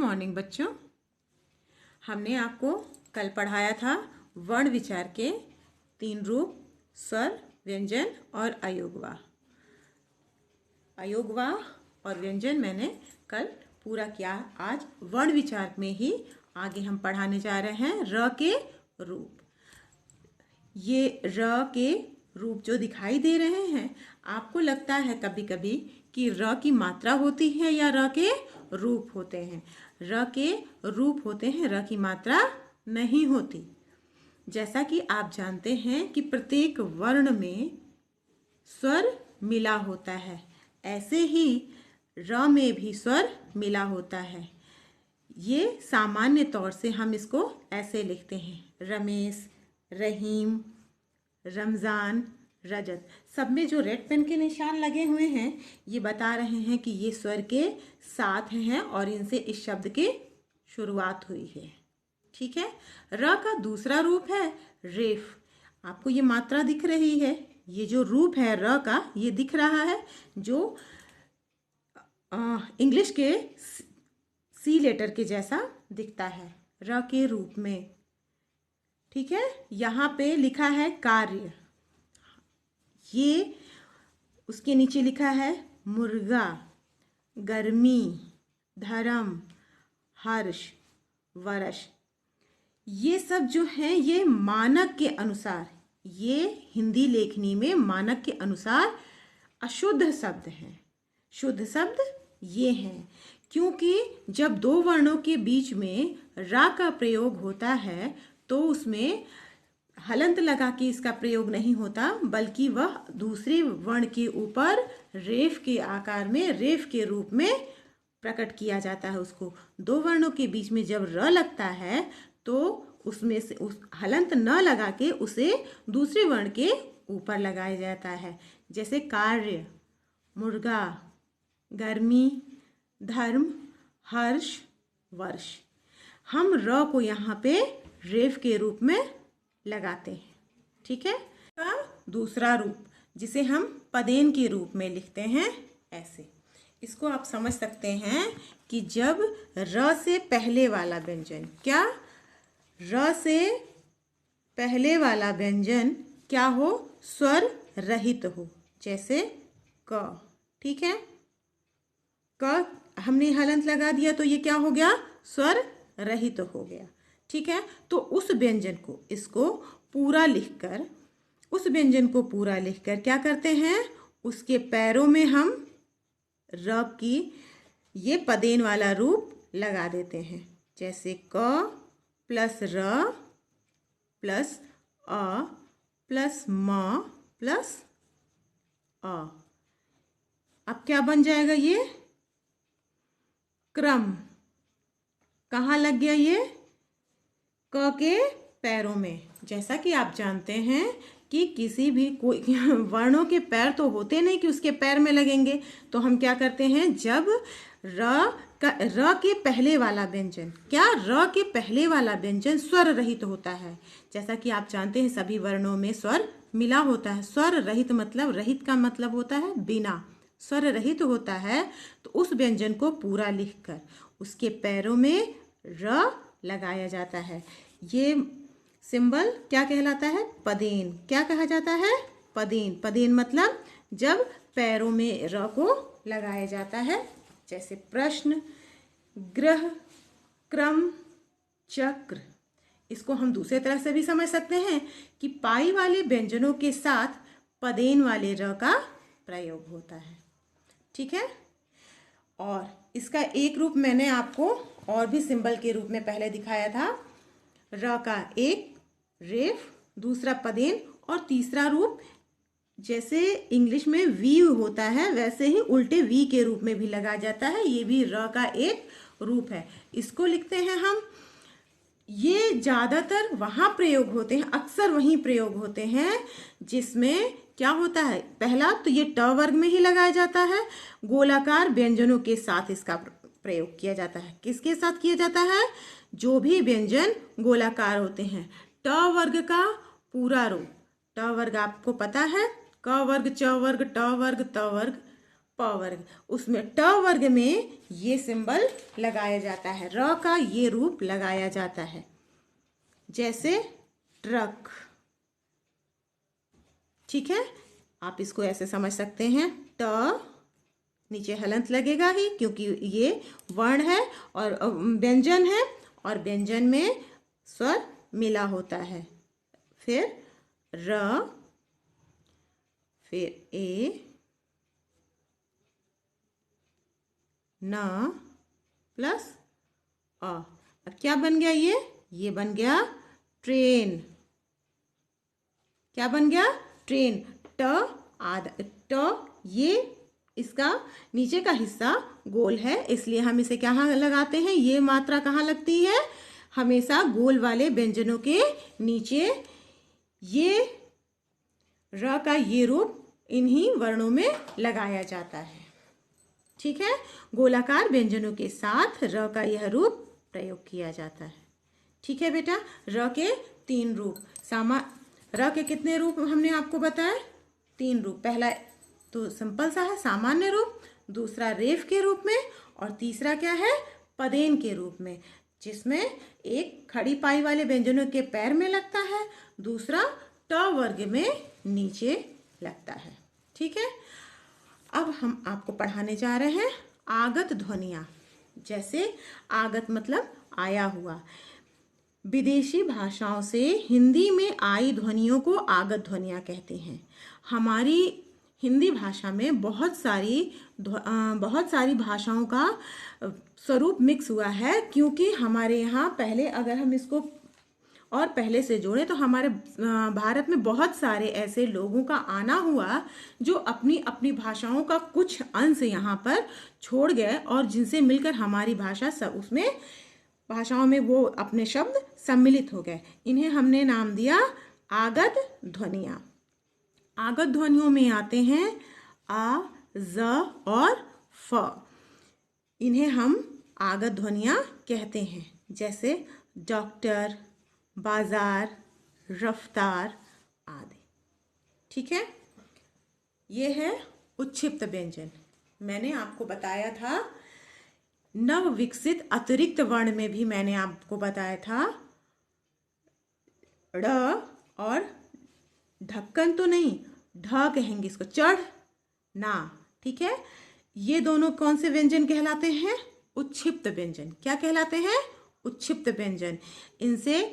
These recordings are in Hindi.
मॉर्निंग बच्चों। हमने आपको कल पढ़ाया था वर्ण विचार के 3 रूप स्वर, व्यंजन और अयोगवा। अयोगवा और व्यंजन मैंने कल पूरा किया। आज वर्ण विचार में ही आगे हम पढ़ाने जा रहे हैं र के रूप। ये र के रूप जो दिखाई दे रहे हैं, आपको लगता है कभी कभी कि र की मात्रा होती है या र के रूप होते हैं। र के रूप होते हैं, र की मात्रा नहीं होती। जैसा कि आप जानते हैं कि प्रत्येक वर्ण में स्वर मिला होता है, ऐसे ही र में भी स्वर मिला होता है। ये सामान्य तौर से हम इसको ऐसे लिखते हैं, रमेश, रहीम, रमज़ान, रजत। सब में जो रेड पेन के निशान लगे हुए हैं, ये बता रहे हैं कि ये स्वर के साथ हैं और इनसे इस शब्द की शुरुआत हुई है। ठीक है। र का दूसरा रूप है रेफ। आपको ये मात्रा दिख रही है, ये जो रूप है र का, ये दिख रहा है जो इंग्लिश के सी लेटर के जैसा दिखता है र के रूप में। ठीक है। यहाँ पे लिखा है कार्य, ये उसके नीचे लिखा है मुर्गा, गर्मी, धर्म, हर्ष, वर्ष। ये सब जो हैं ये मानक के अनुसार, ये हिंदी लेखनी में मानक के अनुसार अशुद्ध शब्द हैं। शुद्ध शब्द ये हैं, क्योंकि जब दो वर्णों के बीच में रा का प्रयोग होता है तो उसमें हलंत लगा के इसका प्रयोग नहीं होता, बल्कि वह दूसरे वर्ण के ऊपर रेफ के आकार में, रेफ के रूप में प्रकट किया जाता है। उसको दो वर्णों के बीच में जब र लगता है तो उसमें से उस हलंत न लगा के उसे दूसरे वर्ण के ऊपर लगाया जाता है। जैसे कार्य, मुर्गा, गर्मी, धर्म, हर्ष, वर्ष। हम र को यहाँ पे रेफ के रूप में लगाते हैं। ठीक है। का दूसरा रूप जिसे हम पदेन के रूप में लिखते हैं ऐसे। इसको आप समझ सकते हैं कि जब र से पहले वाला व्यंजन, क्या र से पहले वाला व्यंजन क्या हो, स्वर रहित हो। जैसे क। ठीक है। क हमने हलंत लगा दिया तो ये क्या हो गया, स्वर रहित हो गया। ठीक है। तो उस व्यंजन को, इसको पूरा लिखकर, उस व्यंजन को पूरा लिखकर क्या करते हैं, उसके पैरों में हम र की ये पदेन वाला रूप लगा देते हैं। जैसे क प्लस र प्लस अ प्लस म प्लस अ। अब क्या बन जाएगा, ये क्रम। कहाँ लग गया, ये क के पैरों में। जैसा कि आप जानते हैं कि किसी भी कोई वर्णों के पैर तो होते नहीं कि उसके पैर में लगेंगे, तो हम क्या करते हैं, जब र के पहले वाला व्यंजन, क्या र के पहले वाला व्यंजन स्वर रहित होता है। जैसा कि आप जानते हैं सभी वर्णों में स्वर मिला होता है। स्वर रहित मतलब, रहित का मतलब होता है बिना, स्वर रहित होता है। तो उस व्यंजन को पूरा लिखकर उसके पैरों में र लगाया जाता है। ये सिंबल क्या कहलाता है, पदेन। क्या कहा जाता है, पदेन। पदेन मतलब जब पैरों में र को लगाया जाता है। जैसे प्रश्न, ग्रह, क्रम, चक्र। इसको हम दूसरे तरह से भी समझ सकते हैं कि पाई वाले व्यंजनों के साथ पदेन वाले र का प्रयोग होता है। ठीक है। और इसका एक रूप मैंने आपको और भी सिंबल के रूप में पहले दिखाया था। र का एक रेफ, दूसरा पदेन और तीसरा रूप, जैसे इंग्लिश में वी होता है वैसे ही उल्टे वी के रूप में भी लगा जाता है। ये भी र का एक रूप है। इसको लिखते हैं हम, ये ज़्यादातर वहाँ प्रयोग होते हैं, अक्सर वहीं प्रयोग होते हैं जिसमें क्या होता है, पहला तो ये ट वर्ग में ही लगाया जाता है। गोलाकार व्यंजनों के साथ इसका प्रयोग किया जाता है। किसके साथ किया जाता है, जो भी व्यंजन गोलाकार होते हैं। ट वर्ग का पूरा रूप, ट वर्ग आपको पता है, क वर्ग, च वर्ग, ट वर्ग, त वर्ग, प वर्ग, उसमें ट वर्ग में ये सिंबल लगाया जाता है, र का ये रूप लगाया जाता है, जैसे ट्रक। ठीक है, आप इसको ऐसे समझ सकते हैं, ट नीचे हलंत लगेगा ही क्योंकि ये वर्ण है और व्यंजन है, और व्यंजन में स्वर मिला होता है। फिर र, फिर ए, न प्लस अ। अब क्या बन गया ये बन गया ट्रेन। क्या बन गया? ट्रेन। ट आधा, ट ये इसका नीचे का हिस्सा गोल है, इसलिए हम इसे कहाँ लगाते हैं? ये मात्रा कहाँ लगती है? हमेशा गोल वाले व्यंजनों के नीचे। ये र का ये रूप इन्हीं वर्णों में लगाया जाता है। ठीक है, गोलाकार व्यंजनों के साथ र का यह रूप प्रयोग किया जाता है। ठीक है बेटा, र के 3 रूप। र के कितने रूप हमने आपको बताया? 3 रूप। पहला तो सिंपल सा है, सामान्य रूप, दूसरा रेफ के रूप में, और तीसरा क्या है? पदेन के रूप में, जिसमें एक खड़ी पाई वाले व्यंजनों के पैर में लगता है, दूसरा ट वर्ग में नीचे लगता है। ठीक है, अब हम आपको पढ़ाने जा रहे हैं आगत ध्वनियाँ। जैसे आगत मतलब आया हुआ। विदेशी भाषाओं से हिंदी में आई ध्वनियों को आगत ध्वनियाँ कहते हैं। हमारी हिंदी भाषा में बहुत सारी भाषाओं का स्वरूप मिक्स हुआ है, क्योंकि हमारे यहाँ पहले अगर हम इसको और पहले से जोड़ें तो हमारे भारत में बहुत सारे ऐसे लोगों का आना हुआ जो अपनी अपनी भाषाओं का कुछ अंश यहाँ पर छोड़ गए, और जिनसे मिलकर हमारी भाषा सब उसमें भाषाओं में वो अपने शब्द सम्मिलित हो गए। इन्हें हमने नाम दिया आगत ध्वनियाँ। आगत ध्वनियों में आते हैं आ, ज और फ। इन्हें हम आगत ध्वनियाँ कहते हैं, जैसे डॉक्टर, बाजार, रफ्तार आदि। ठीक है, ये है उच्छिप्त व्यंजन। मैंने आपको बताया था नव विकसित अतिरिक्त वर्ण में भी मैंने आपको बताया था ड़ और ढक्कन तो नहीं, ढ कहेंगे इसको, चढ़ ना। ठीक है, ये दोनों कौन से व्यंजन कहलाते हैं? उच्छिप्त व्यंजन। क्या कहलाते हैं? उच्छिप्त व्यंजन। इनसे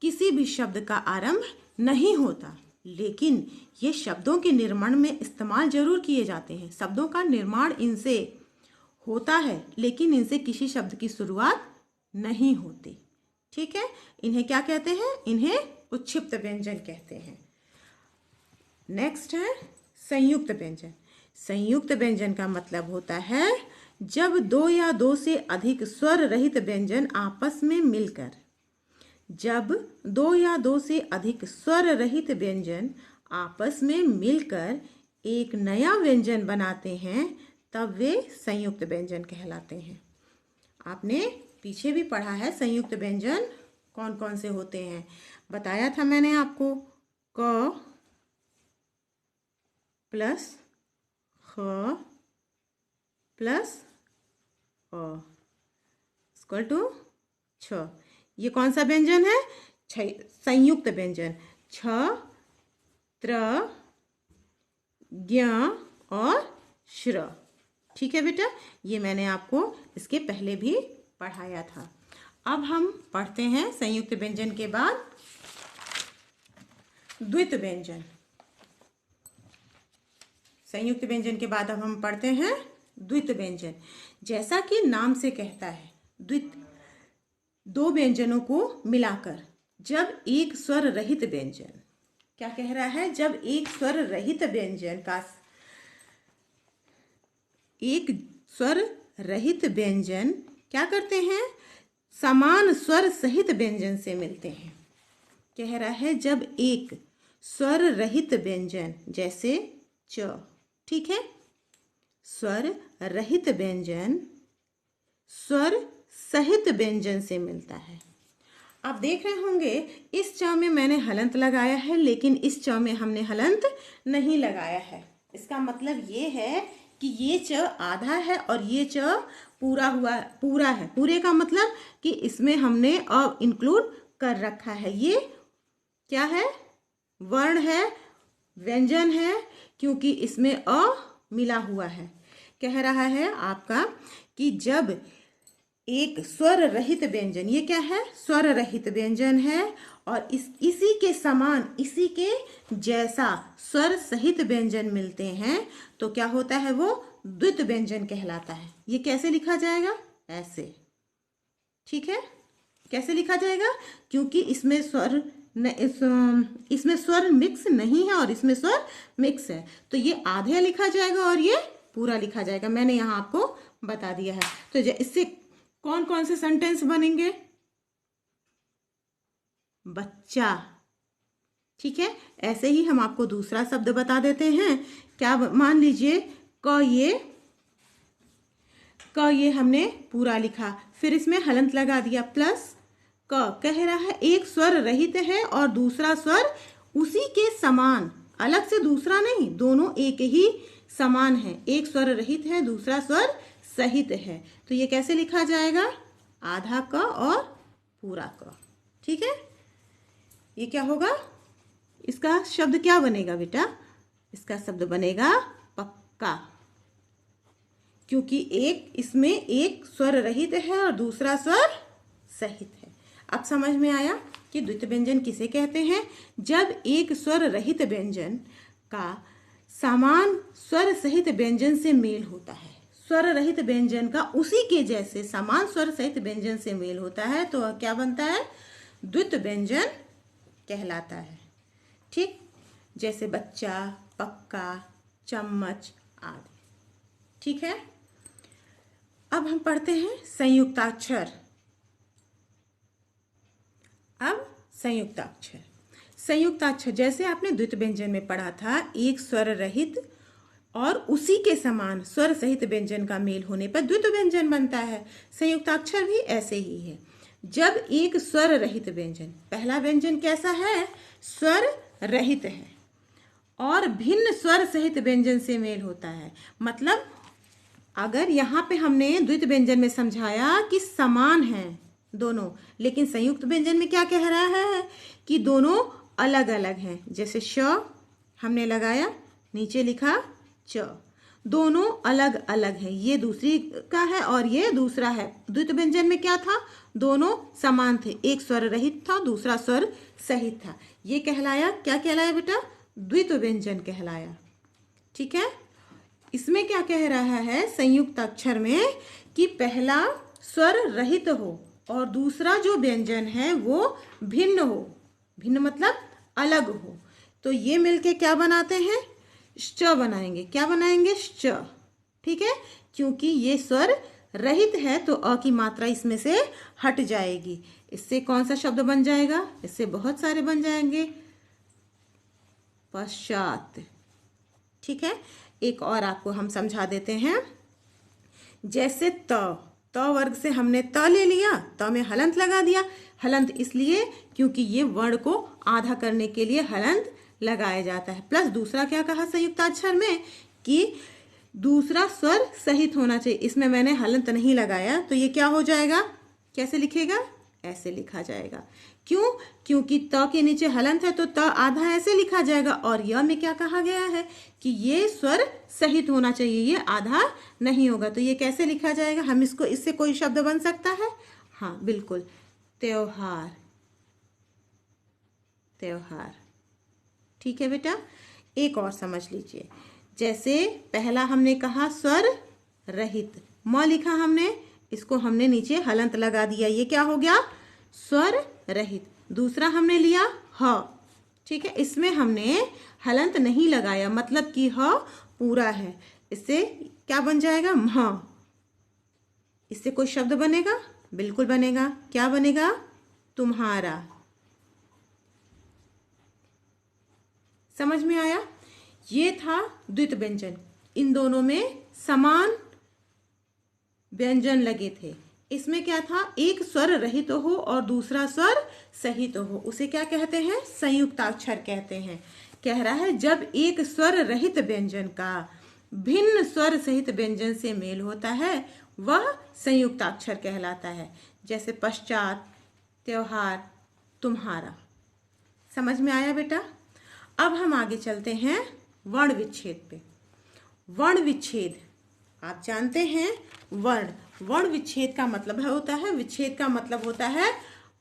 किसी भी शब्द का आरंभ नहीं होता, लेकिन ये शब्दों के निर्माण में इस्तेमाल जरूर किए जाते हैं। शब्दों का निर्माण इनसे होता है, लेकिन इनसे किसी शब्द की शुरुआत नहीं होती। ठीक है, इन्हें क्या कहते हैं? इन्हें उच्छिप्त व्यंजन कहते हैं। नेक्स्ट है संयुक्त व्यंजन। संयुक्त व्यंजन का मतलब होता है जब 2 या 2 से अधिक स्वर रहित व्यंजन आपस में मिलकर, जब 2 या 2 से अधिक स्वर रहित व्यंजन आपस में मिलकर एक नया व्यंजन बनाते हैं, तब वे संयुक्त व्यंजन कहलाते हैं। आपने पीछे भी पढ़ा है संयुक्त व्यंजन कौन कौन से होते हैं, बताया था मैंने आपको। क प्लस ख प्लस अ इक्वल टू छ। ये कौन सा व्यंजन है? संयुक्त व्यंजन। छ, त्र, ज्ञ और श्र। ठीक है बेटा, ये मैंने आपको इसके पहले भी पढ़ाया था। अब हम पढ़ते हैं संयुक्त व्यंजन के बाद द्वित व्यंजन। संयुक्त व्यंजन के बाद अब हम पढ़ते हैं द्वित व्यंजन। जैसा कि नाम से कहता है, द्वित 2 व्यंजनों को मिलाकर जब एक स्वर रहित व्यंजन, क्या कह रहा है? जब एक स्वर रहित व्यंजन का एक स्वर रहित व्यंजन क्या करते हैं? समान स्वर सहित व्यंजन से मिलते हैं। कह रहा है जब एक स्वर रहित व्यंजन, जैसे च, ठीक है, स्वर रहित व्यंजन स्वर सहित व्यंजन से मिलता है। आप देख रहे होंगे इस च में मैंने हलंत लगाया है, लेकिन इस च में हमने हलंत नहीं लगाया है। इसका मतलब ये है कि ये च आधा है और ये च पूरा है। पूरे का मतलब कि इसमें हमने अ इंक्लूड कर रखा है। ये क्या है? वर्ण है, व्यंजन है, क्योंकि इसमें अ मिला हुआ है। कह रहा है आपका कि जब एक स्वर रहित व्यंजन, ये क्या है? स्वर रहित व्यंजन है, और इसी के समान, इसी के जैसा स्वर सहित व्यंजन मिलते हैं तो क्या होता है? वो द्वित व्यंजन कहलाता है। ये कैसे लिखा जाएगा? ऐसे। ठीक है, कैसे लिखा जाएगा? क्योंकि इसमें स्वर इसमें स्वर मिक्स नहीं है और इसमें स्वर मिक्स है, तो ये आधे लिखा जाएगा और ये पूरा लिखा जाएगा। मैंने यहाँ आपको बता दिया है। तो इससे कौन कौन से सेंटेंस बनेंगे? बच्चा। ठीक है, ऐसे ही हम आपको दूसरा शब्द बता देते हैं। क्या? मान लीजिए क ये हमने पूरा लिखा, फिर इसमें हलंत लगा दिया प्लस क। कह रहा है एक स्वर रहित है और दूसरा स्वर उसी के समान, अलग से दूसरा नहीं, दोनों एक ही समान है। एक स्वर रहित है, दूसरा स्वर सहित है, तो ये कैसे लिखा जाएगा? आधा क और पूरा क। ठीक है, ये क्या होगा? इसका शब्द क्या बनेगा बेटा? इसका शब्द बनेगा पक्का, क्योंकि इसमें एक स्वर रहित है और दूसरा स्वर सहित है। अब समझ में आया कि द्वित व्यंजन किसे कहते हैं? जब एक स्वर रहित व्यंजन का समान स्वर सहित व्यंजन से मेल होता है, स्वर रहित व्यंजन का उसी के जैसे समान स्वर सहित व्यंजन से मेल होता है, तो क्या बनता है? द्वित व्यंजन कहलाता है। ठीक, जैसे बच्चा, पक्का, चम्मच आदि। ठीक है, अब हम पढ़ते हैं संयुक्ताक्षर। अब संयुक्ताक्षर, संयुक्ताक्षर जैसे आपने द्वित व्यंजन में पढ़ा था, एक स्वर रहित और उसी के समान स्वर सहित व्यंजन का मेल होने पर द्वित व्यंजन बनता है। संयुक्ताक्षर भी ऐसे ही है। जब एक स्वर रहित व्यंजन, पहला व्यंजन कैसा है? स्वर रहित है और भिन्न स्वर सहित व्यंजन से मेल होता है। मतलब अगर यहाँ पे हमने द्वित व्यंजन में समझाया कि समान है दोनों, लेकिन संयुक्त व्यंजन में क्या कह रहा है? कि दोनों अलग अलग हैं। जैसे श हमने लगाया, नीचे लिखा च, दोनों अलग अलग हैं। ये दूसरी का है और ये दूसरा है। द्वित व्यंजन में क्या था? दोनों समान थे, एक स्वर रहित था, दूसरा स्वर सहित था। ये कहलाया, क्या कहलाया बेटा? द्वित व्यंजन कहलाया। ठीक है, इसमें क्या कह रहा है संयुक्त अक्षर में? कि पहला स्वर रहित हो और दूसरा जो व्यंजन है वो भिन्न हो। भिन्न मतलब अलग हो। तो ये मिलके क्या बनाते हैं? श बनाएंगे। क्या बनाएंगे? श। ठीक है, क्योंकि ये स्वर रहित है तो अ की मात्रा इसमें से हट जाएगी। इससे कौन सा शब्द बन जाएगा? इससे बहुत सारे बन जाएंगे। पश्चात। ठीक है, एक और आपको हम समझा देते हैं। जैसे त वर्ग से हमने त ले लिया, त में हलंत लगा दिया। हलंत इसलिए क्योंकि ये वर्ण को आधा करने के लिए हलंत लगाया जाता है। प्लस दूसरा क्या कहा संयुक्ताक्षर में? कि दूसरा स्वर सहित होना चाहिए। इसमें मैंने हलंत नहीं लगाया, तो ये क्या हो जाएगा? कैसे लिखेगा? ऐसे लिखा जाएगा। क्यों? क्योंकि त के नीचे हलंत है तो त आधा ऐसे लिखा जाएगा, और य में क्या कहा गया है? कि ये स्वर सहित होना चाहिए, ये आधा नहीं होगा। तो ये कैसे लिखा जाएगा? हम इससे कोई शब्द बन सकता है? हाँ बिल्कुल, त्योहार। त्योहार। ठीक है बेटा, एक और समझ लीजिए। जैसे पहला हमने कहा स्वर रहित, म लिखा हमने, इसको हमने नीचे हलंत लगा दिया, ये क्या हो गया? स्वर रहित। दूसरा हमने लिया ह। ठीक है, इसमें हमने हलंत नहीं लगाया, मतलब कि ह पूरा है। इससे क्या बन जाएगा? म। इससे कोई शब्द बनेगा? बिल्कुल बनेगा। क्या बनेगा? तुम्हारा। समझ में आया? ये था द्वित व्यंजन। इन दोनों में समान व्यंजन लगे थे। इसमें क्या था? एक स्वर रहित हो और दूसरा स्वर सहित हो, उसे क्या कहते हैं? संयुक्ताक्षर कहते हैं। कह रहा है जब एक स्वर रहित व्यंजन का भिन्न स्वर सहित व्यंजन से मेल होता है वह संयुक्ताक्षर कहलाता है। जैसे पश्चात, त्योहार, तुम्हारा। समझ में आया बेटा? अब हम आगे चलते हैं वर्ण विच्छेद पे। वर्ण विच्छेद आप जानते हैं, वर्ण विच्छेद का मतलब होता है, विच्छेद का मतलब होता है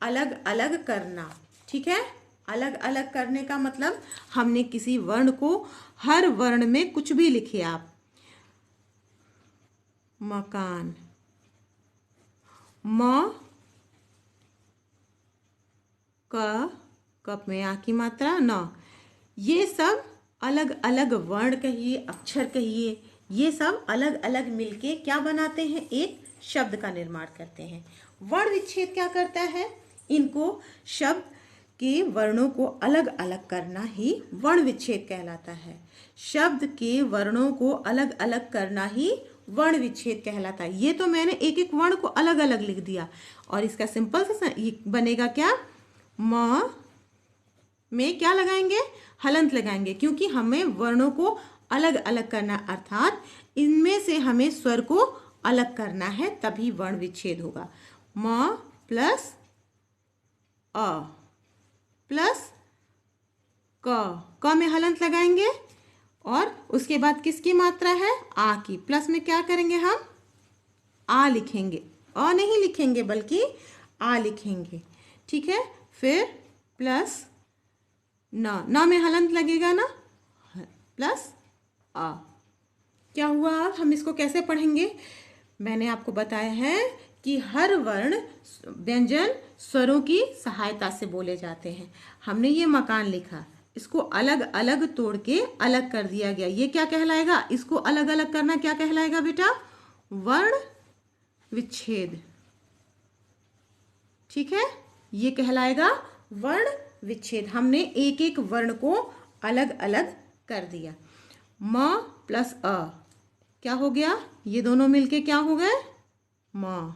अलग अलग करना। ठीक है, अलग अलग करने का मतलब हमने किसी वर्ण को, हर वर्ण में कुछ भी लिखिए आप, मकान, म क, कप में आ की मात्रा, न, ये सब अलग अलग वर्ण कहिए, अक्षर कहिए, ये सब अलग अलग मिलके क्या बनाते हैं, एक शब्द का निर्माण करते हैं। वर्ण विच्छेद क्या करता है, इनको शब्द के वर्णों को अलग अलग करना ही वर्ण विच्छेद कहलाता है। शब्द के वर्णों को अलग अलग करना ही वर्ण विच्छेद कहलाता है। ये तो मैंने एक एक वर्ण को अलग अलग लिख दिया, और इसका सिंपल सा ये बनेगा क्या, म में क्या लगाएंगे, हलंत लगाएंगे, क्योंकि हमें वर्णों को अलग अलग करना, अर्थात इनमें से हमें स्वर को अलग करना है, तभी वर्ण विच्छेद होगा। म प्लस अ प्लस क में हलंत लगाएंगे, और उसके बाद किसकी मात्रा है, आ की, प्लस में क्या करेंगे हम, आ लिखेंगे, अ नहीं लिखेंगे बल्कि आ लिखेंगे। ठीक है, फिर प्लस न में हलंत लगेगा ना, प्लस आ। क्या हुआ, अब हम इसको कैसे पढ़ेंगे, मैंने आपको बताया है कि हर वर्ण व्यंजन स्वरों की सहायता से बोले जाते हैं। हमने ये मकान लिखा, इसको अलग अलग तोड़ के अलग कर दिया गया, ये क्या कहलाएगा, इसको अलग अलग करना क्या कहलाएगा बेटा, वर्ण विच्छेद। ठीक है, ये कहलाएगा वर्ण विच्छेद। हमने एक एक वर्ण को अलग अलग कर दिया। म प्लस अ क्या हो गया, ये दोनों मिलके क्या हो गए, म।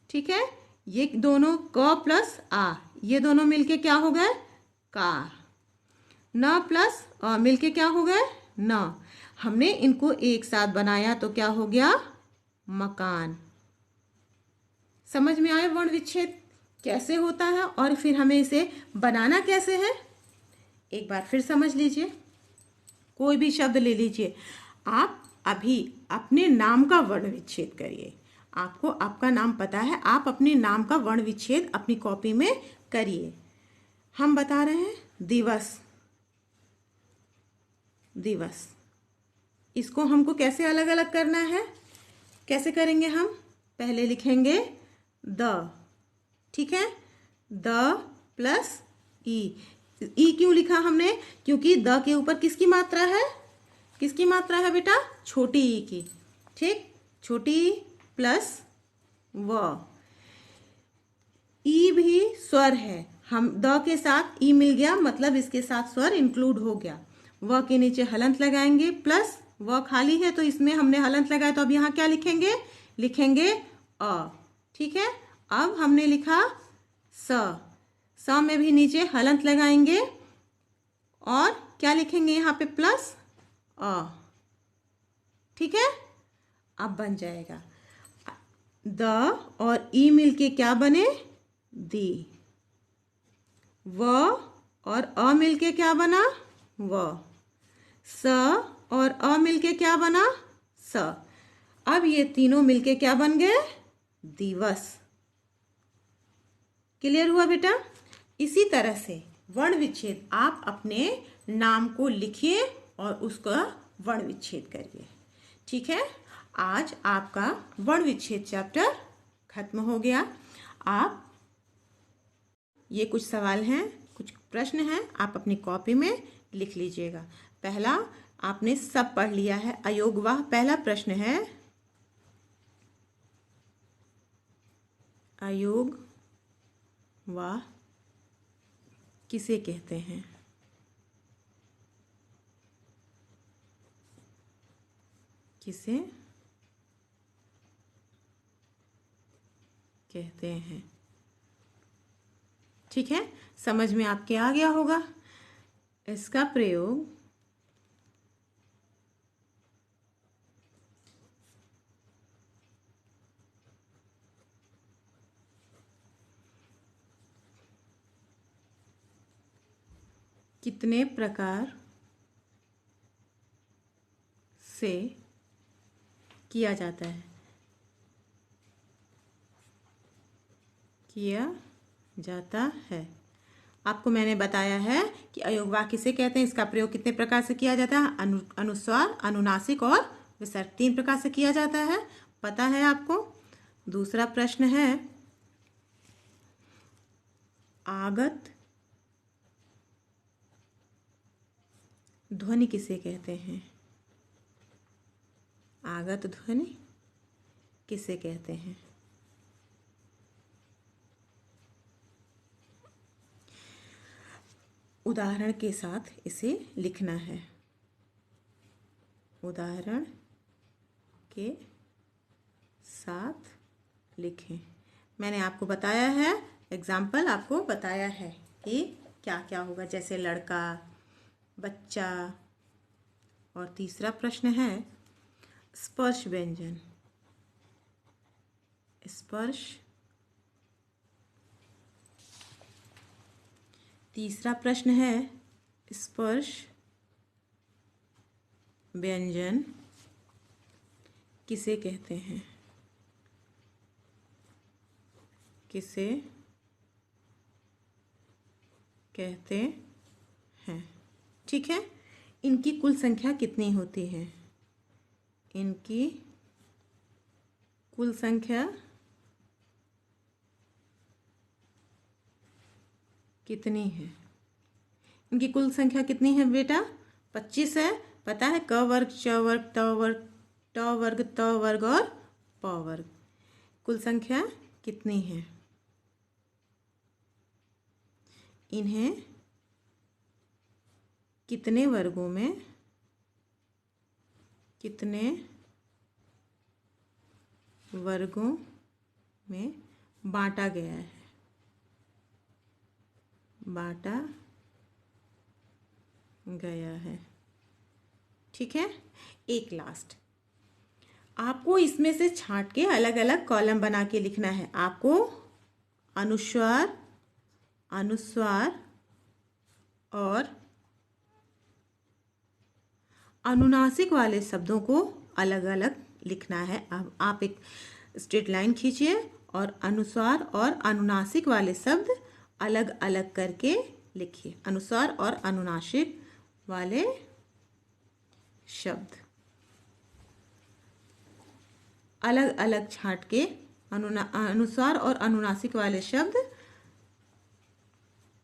ठीक है, ये दोनों क प्लस आ, ये दोनों मिलके क्या हो गए, का। न प्लस अ मिलके क्या हो गए, न। हमने इनको एक साथ बनाया तो क्या हो गया, मकान। समझ में आया वर्ण विच्छेद कैसे होता है, और फिर हमें इसे बनाना कैसे है, एक बार फिर समझ लीजिए। कोई भी शब्द ले लीजिए, आप अभी अपने नाम का वर्ण विच्छेद करिए। आपको आपका नाम पता है, आप अपने नाम का वर्ण विच्छेद अपनी कॉपी में करिए। हम बता रहे हैं दिवस, दिवस, इसको हमको कैसे अलग अलग करना है, कैसे करेंगे हम, पहले लिखेंगे द। ठीक है, द प्लस ई। ई क्यों लिखा हमने, क्योंकि द के ऊपर किसकी मात्रा है, किसकी मात्रा है बेटा, छोटी ई की। ठीक, छोटी ई प्लस व। ई भी स्वर है, हम द के साथ ई मिल गया, मतलब इसके साथ स्वर इंक्लूड हो गया। व के नीचे हलंत लगाएंगे, प्लस व खाली है तो इसमें हमने हलंत लगाया, तो अब यहाँ क्या लिखेंगे, लिखेंगे अ। ठीक है, अब हमने लिखा स में भी नीचे हलंत लगाएंगे, और क्या लिखेंगे यहाँ पे, प्लस अ। ठीक है, अब बन जाएगा द और ई मिलके क्या बने, दी। व और अ मिलके क्या बना, व। स और अ मिलके क्या बना, स। अब ये तीनों मिलके क्या बन गए, दिवस। क्लियर हुआ बेटा? इसी तरह से वर्ण विच्छेद आप अपने नाम को लिखिए और उसका वर्ण विच्छेद करिए। ठीक है, आज आपका वर्ण विच्छेद चैप्टर खत्म हो गया। आप ये कुछ सवाल हैं, कुछ प्रश्न हैं, आप अपनी कॉपी में लिख लीजिएगा। पहला आपने सब पढ़ लिया है, अयोगवाह। पहला प्रश्न है, अयोग वाह किसे कहते हैं? किसे कहते हैं? ठीक है, समझ में आपके आ गया होगा। इसका प्रयोग कितने प्रकार से किया जाता है, किया जाता है। आपको मैंने बताया है कि अयोग वाक्य किसे कहते हैं, इसका प्रयोग कितने प्रकार से किया जाता है, अनुस्वार, अनुनासिक और विसर्ग, 3 प्रकार से किया जाता है, पता है आपको। दूसरा प्रश्न है, आगत ध्वनि किसे कहते हैं, आगत ध्वनि किसे कहते हैं। उदाहरण के साथ इसे लिखना है, उदाहरण के साथ लिखें। मैंने आपको बताया है, एग्जाम्पल आपको बताया है कि क्या क्या होगा, जैसे लड़का, बच्चा। और तीसरा प्रश्न है स्पर्श व्यंजन, स्पर्श, तीसरा प्रश्न है स्पर्श व्यंजन किसे कहते हैं, किसे कहते हैं। ठीक है, इनकी कुल संख्या कितनी होती है, इनकी कुल संख्या कितनी है, इनकी कुल संख्या कितनी है बेटा, 25 है। पता है, क वर्ग, च वर्ग, त वर्ग, ट वर्ग, त वर्ग और प वर्ग, कुल संख्या कितनी है। इन्हें कितने वर्गों में, कितने वर्गों में बांटा गया है, बांटा गया है। ठीक है, एक लास्ट, आपको इसमें से छांट के अलग अलग कॉलम बना के लिखना है। आपको अनुस्वार, अनुस्वार और अनुनासिक वाले शब्दों को अलग अलग लिखना है। अब आप एक स्ट्रेट लाइन खींचिए और अनुस्वार और अनुनासिक वाले शब्द अलग अलग करके लिखिए, अनुस्वार और अनुनासिक वाले शब्द अलग अलग छांट के अनुस्वार और अनुनासिक वाले शब्द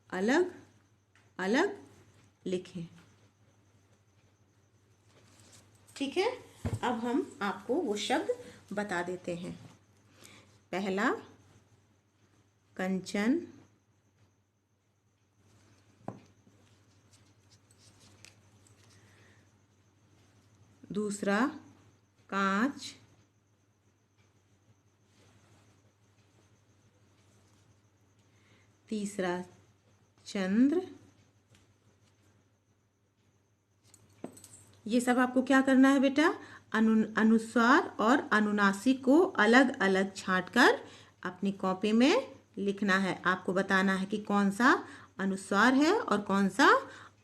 अलग अलग लिखें। ठीक है, अब हम आपको वो शब्द बता देते हैं। पहला कंचन, दूसरा कांच, तीसरा चंद्र। ये सब आपको क्या करना है बेटा, अनुस्वार और अनुनासिक को अलग अलग छांटकर अपनी कॉपी में लिखना है। आपको बताना है कि कौन सा अनुस्वार है और कौन सा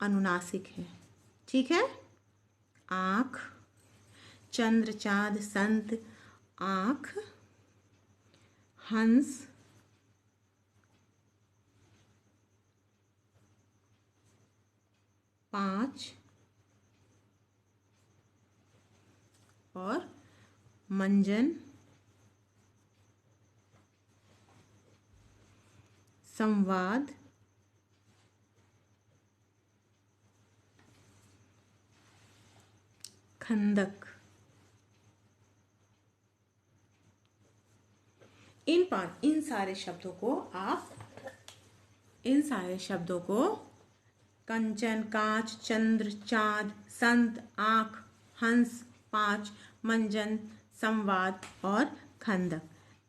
अनुनासिक है। ठीक है, आँख, चंद्र, चाँद, संत, आँख, हंस, पाँच और मंजन, संवाद, खंदक। इन सारे शब्दों को आप, इन सारे शब्दों को कंचन, कांच, चंद्र, चाँद, संत, आँख, हंस, पाँच, मंजन, संवाद और खंदक,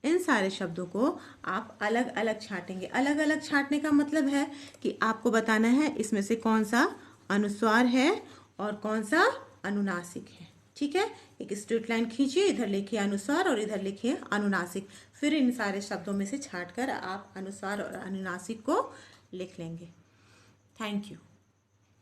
इन सारे शब्दों को आप अलग अलग छांटेंगे। अलग अलग छांटने का मतलब है कि आपको बताना है इसमें से कौन सा अनुस्वार है और कौन सा अनुनासिक है। ठीक है, एक स्ट्रेट लाइन खींचिए, इधर लिखिए अनुस्वार और इधर लिखिए अनुनासिक। फिर इन सारे शब्दों में से छांटकर आप अनुस्वार और अनुनासिक को लिख लेंगे। Thank you.